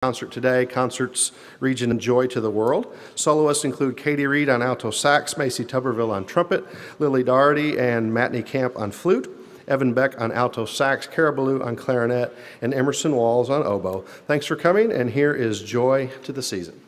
concert today, Concerts Region and Joy to the World. Soloists include Katie Reed on alto sax, Macy Tuberville on trumpet, Lily Doherty and Matney Camp on flute, Evan Beck on alto sax, Cara Ballou on clarinet, and Emerson Walls on oboe. Thanks for coming, and here is Joy to the Season.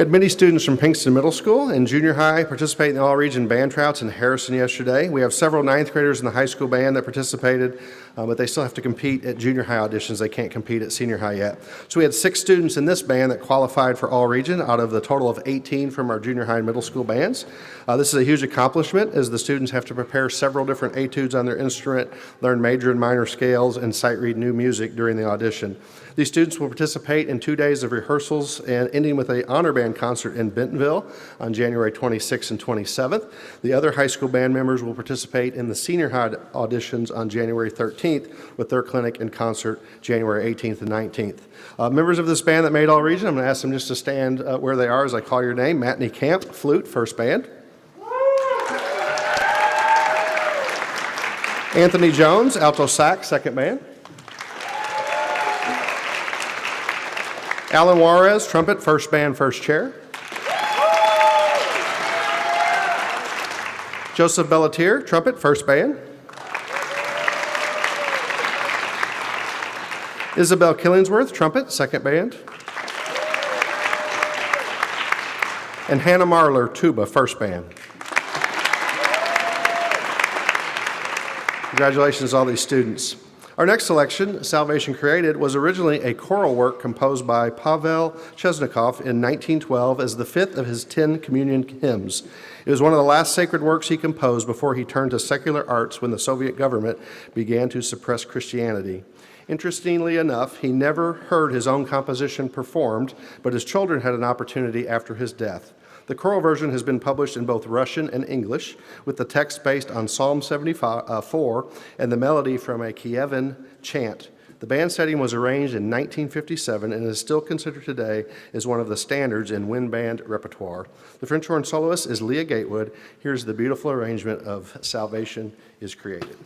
had many students from Pinkston Middle School and junior high participate in the all-region band tryouts in Harrison yesterday. We have several ninth graders in the high school band that participated, but they still have to compete at junior high auditions. They can't compete at senior high yet. So we had 6 students in this band that qualified for all-region out of the total of 18 from our junior high and middle school bands. This is a huge accomplishment as the students have to prepare several different etudes on their instrument, learn major and minor scales, and sight read new music during the audition. These students will participate in 2 days of rehearsals and ending with an honor band concert in Bentonville on January 26th and 27th. The other high school band members will participate in the senior high auditions on January 13th with their clinic and concert January 18th and 19th. Members of this band that made all region, I'm going to ask them just to stand where they are as I call your name. Matney Camp, flute, first band. Anthony Jones, alto sax, second band. Alan Juarez, trumpet, first band, first chair. Joseph Bellatier, trumpet, first band. Isabel Killingsworth, trumpet, second band. And Hannah Marler, tuba, first band. Congratulations to all these students. Our next selection, Salvation Created, was originally a choral work composed by Pavel Chesnikov in 1912 as the 5th of his 10 communion hymns. It was one of the last sacred works he composed before he turned to secular arts when the Soviet government began to suppress Christianity. Interestingly enough, he never heard his own composition performed, but his children had an opportunity after his death. The choral version has been published in both Russian and English, with the text based on Psalm 74 and the melody from a Kievan chant. The band setting was arranged in 1957 and is still considered today as one of the standards in wind band repertoire. The French horn soloist is Leah Gatewood. Here's the beautiful arrangement of Salvation is Created.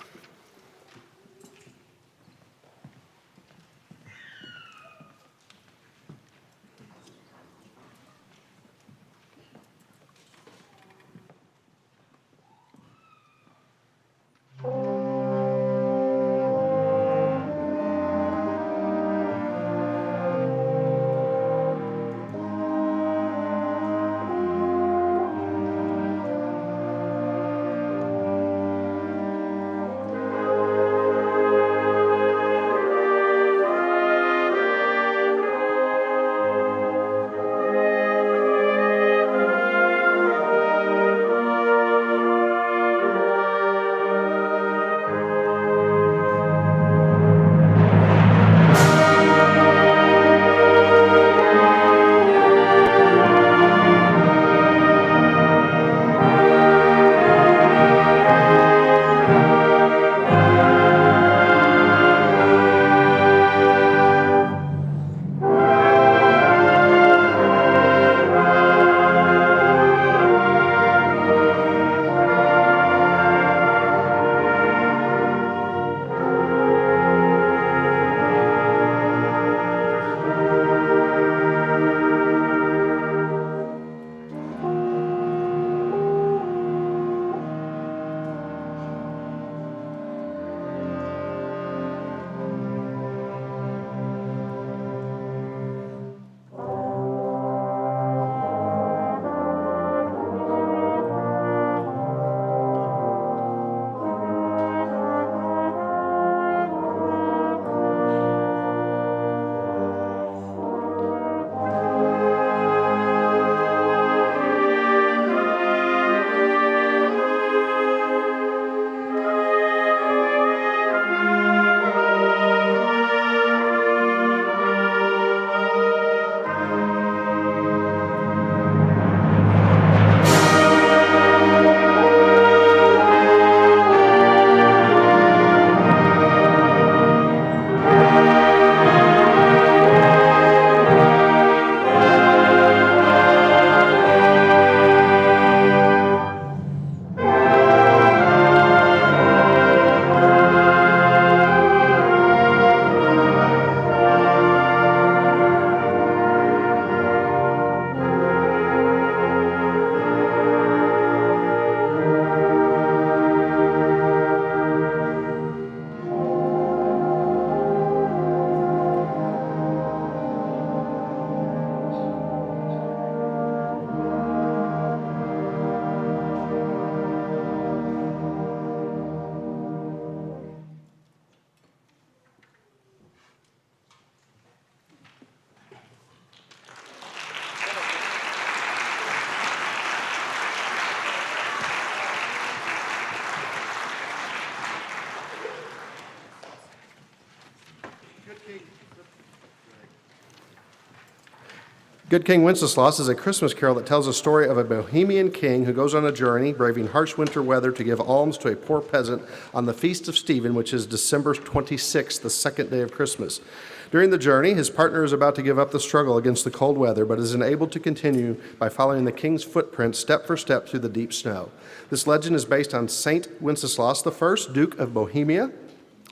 Good King Wenceslas is a Christmas carol that tells a story of a Bohemian king who goes on a journey, braving harsh winter weather to give alms to a poor peasant on the Feast of Stephen, which is December 26th, the second day of Christmas. During the journey, his partner is about to give up the struggle against the cold weather, but is enabled to continue by following the king's footprints step for step through the deep snow. This legend is based on Saint Wenceslas I, Duke of Bohemia.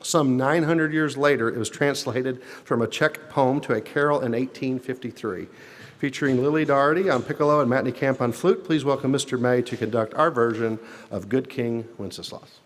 Some 900 years later, it was translated from a Czech poem to a carol in 1853. Featuring Lily Doherty on piccolo and Matney Camp on flute, please welcome Mr. May to conduct our version of Good King Wenceslas.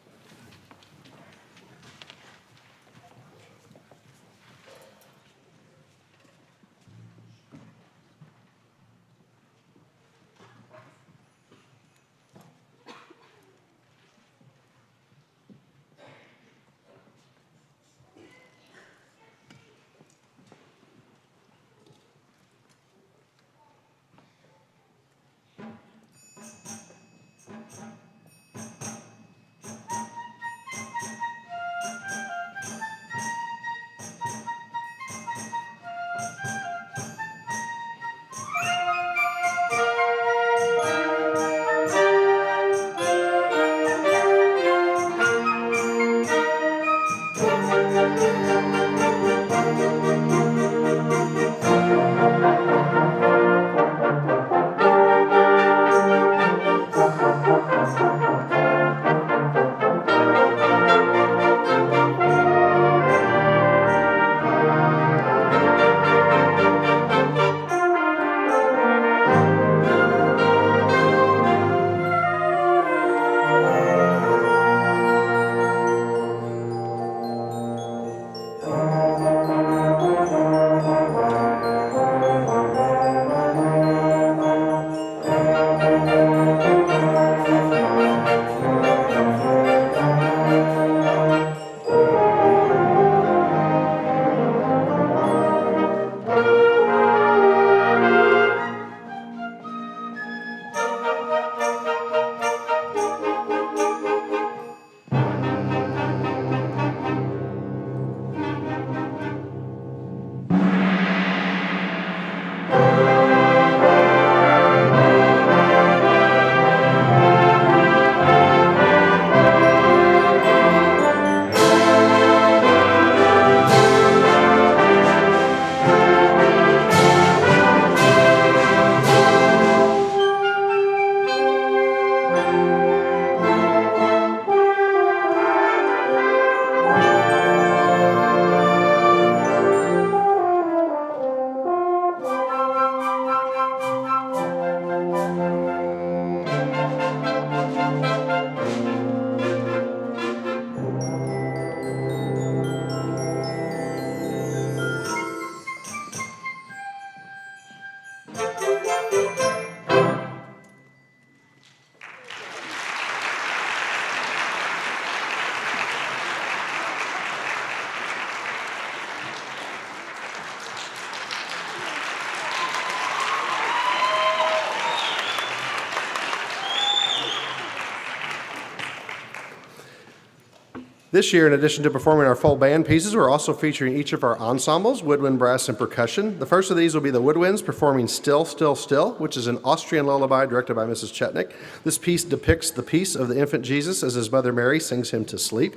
This year, in addition to performing our full band pieces, we're also featuring each of our ensembles, woodwind, brass, and percussion. The first of these will be the woodwinds performing Still, Still, Still, which is an Austrian lullaby directed by Mrs. Chetnik. This piece depicts the peace of the infant Jesus as his mother Mary sings him to sleep.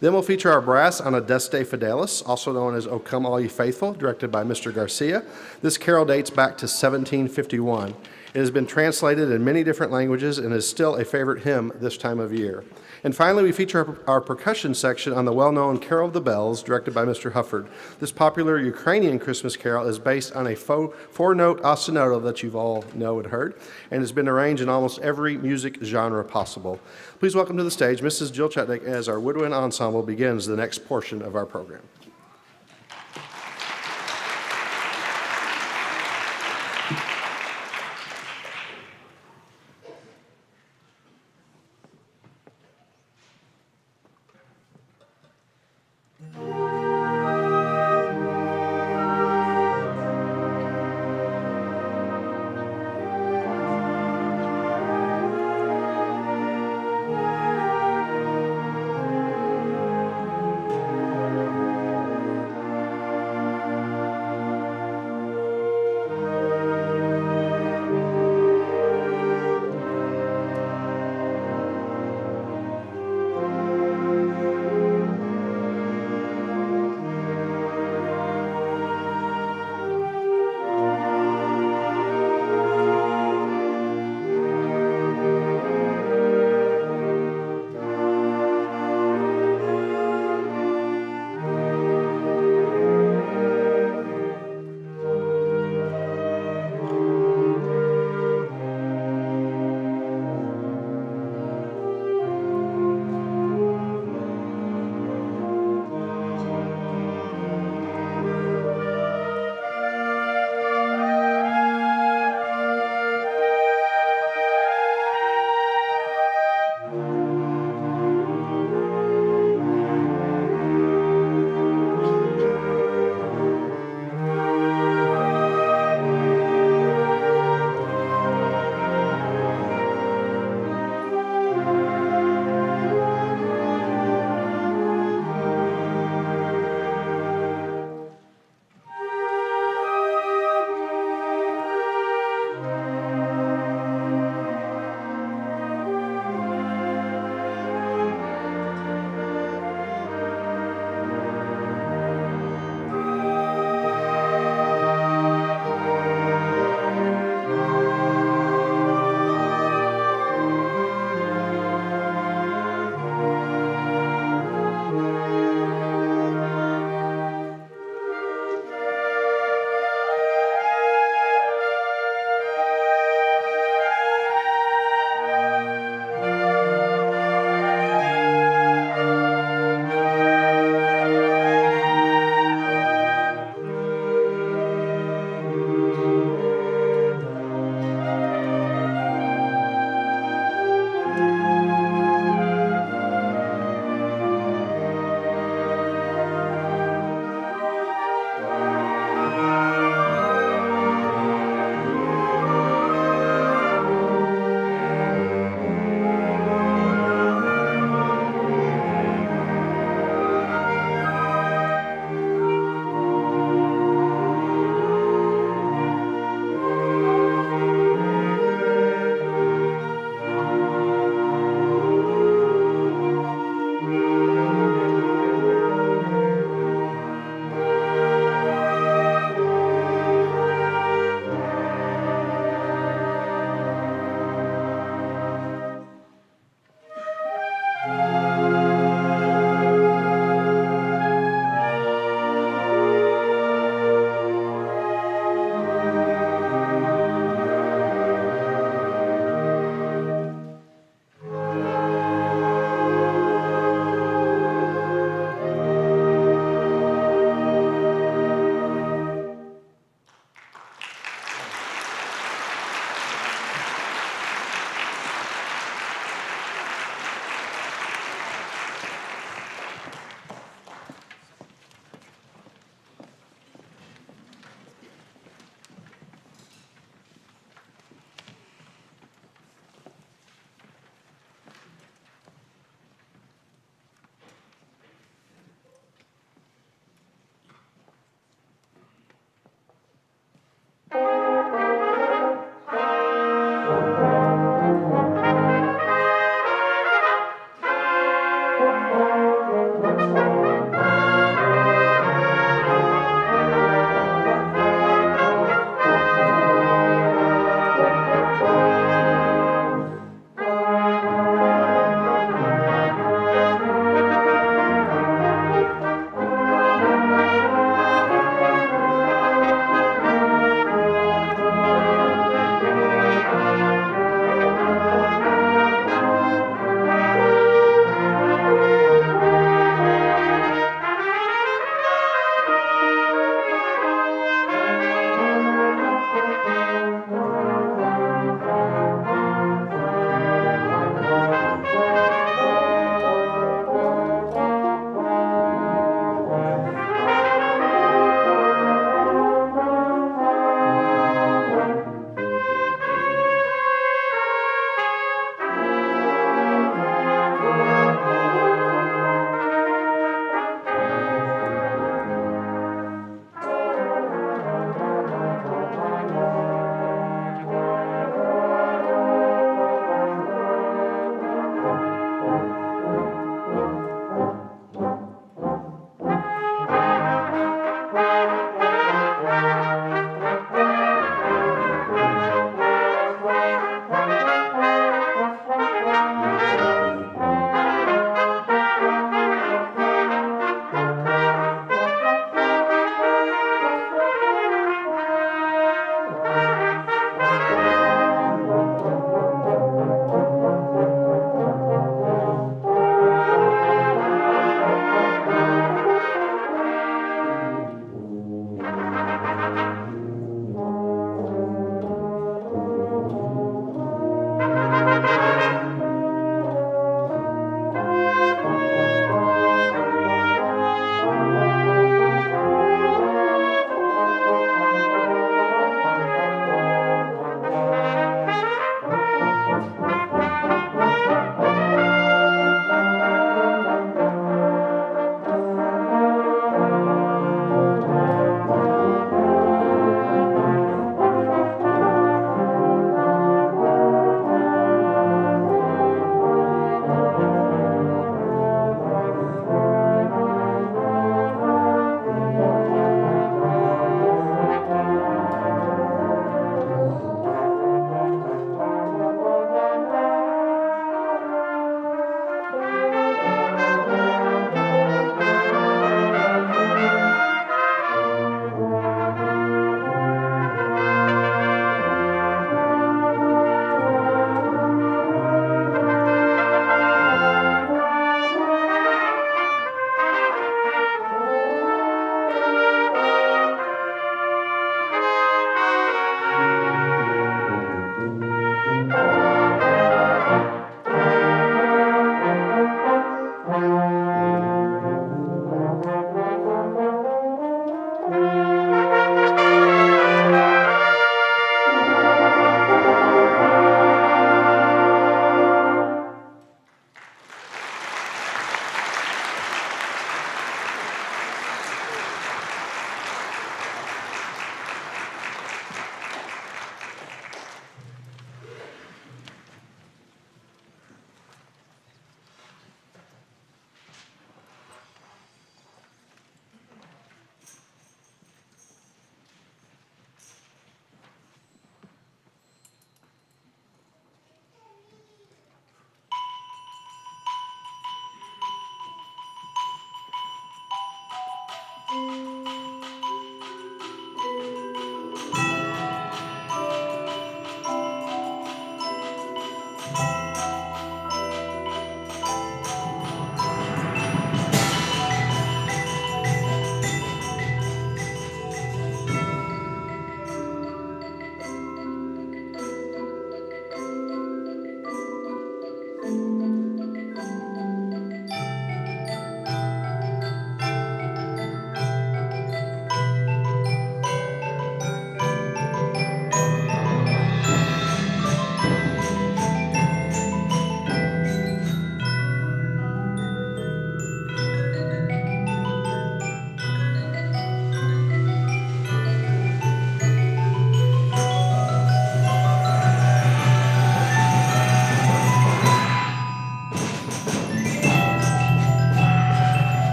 Then we'll feature our brass on Adeste Fidelis, also known as O Come All Ye Faithful, directed by Mr. Garcia. This carol dates back to 1751. It has been translated in many different languages and is still a favorite hymn this time of year. And finally, we feature our percussion section on the well-known Carol of the Bells, directed by Mr. Hufford. This popular Ukrainian Christmas carol is based on a four-note ostinato that you've all know and heard, and has been arranged in almost every music genre possible. Please welcome to the stage Mrs. Jill Chetnik as our woodwind ensemble begins the next portion of our program.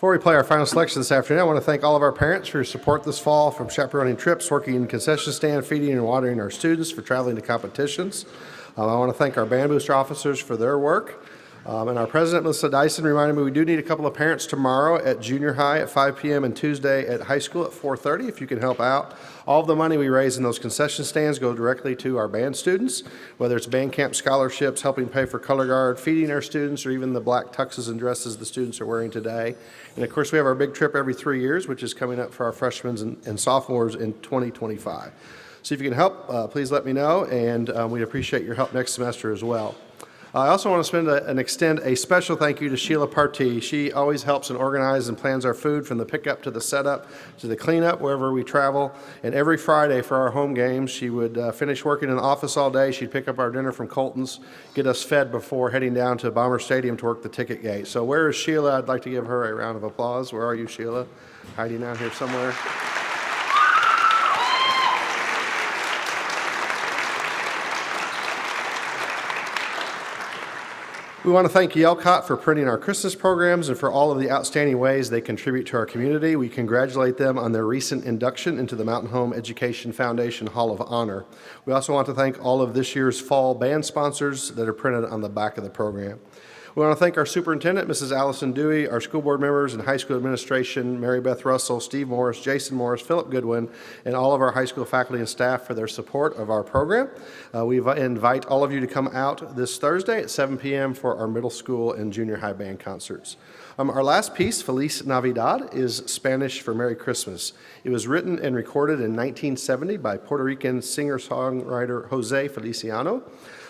Before we play our final selection this afternoon, I want to thank all of our parents for your support this fall, from chaperoning trips, working in concession stand, feeding and watering our students, for traveling to competitions. I want to thank our band booster officers for their work. And our president, Melissa Dyson, reminded me we do need a couple of parents tomorrow at junior high at 5 p.m. and Tuesday at high school at 4:30 if you can help out. All of the money we raise in those concession stands go directly to our band students, whether it's band camp scholarships, helping pay for color guard, feeding our students, or even the black tuxes and dresses the students are wearing today. And of course, we have our big trip every 3 years, which is coming up for our freshmen and sophomores in 2025. So if you can help, please let me know, and we'd appreciate your help next semester as well. I also want to extend a special thank you to Sheila Partee. She always helps and organizes and plans our food, from the pickup to the setup to the cleanup wherever we travel. And every Friday for our home games, she would finish working in the office all day. She'd pick up our dinner from Colton's, get us fed before heading down to Bomber Stadium to work the ticket gate. So where is Sheila? I'd like to give her a round of applause. Where are you, Sheila? Hiding out here somewhere. We want to thank Yelcott for printing our Christmas programs and for all of the outstanding ways they contribute to our community. We congratulate them on their recent induction into the Mountain Home Education Foundation Hall of Honor. We also want to thank all of this year's fall band sponsors that are printed on the back of the program. We want to thank our superintendent, Mrs. Allison Dewey, our school board members and high school administration, Mary Beth Russell, Steve Morris, Jason Morris, Philip Goodwin, and all of our high school faculty and staff for their support of our program. We invite all of you to come out this Thursday at 7 p.m. for our middle school and junior high band concerts. Our last piece, Feliz Navidad, is Spanish for Merry Christmas. It was written and recorded in 1970 by Puerto Rican singer-songwriter Jose Feliciano.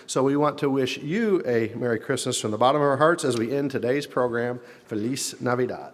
So we want to wish you a Merry Christmas from the bottom of our hearts as we end today's program, Feliz Navidad.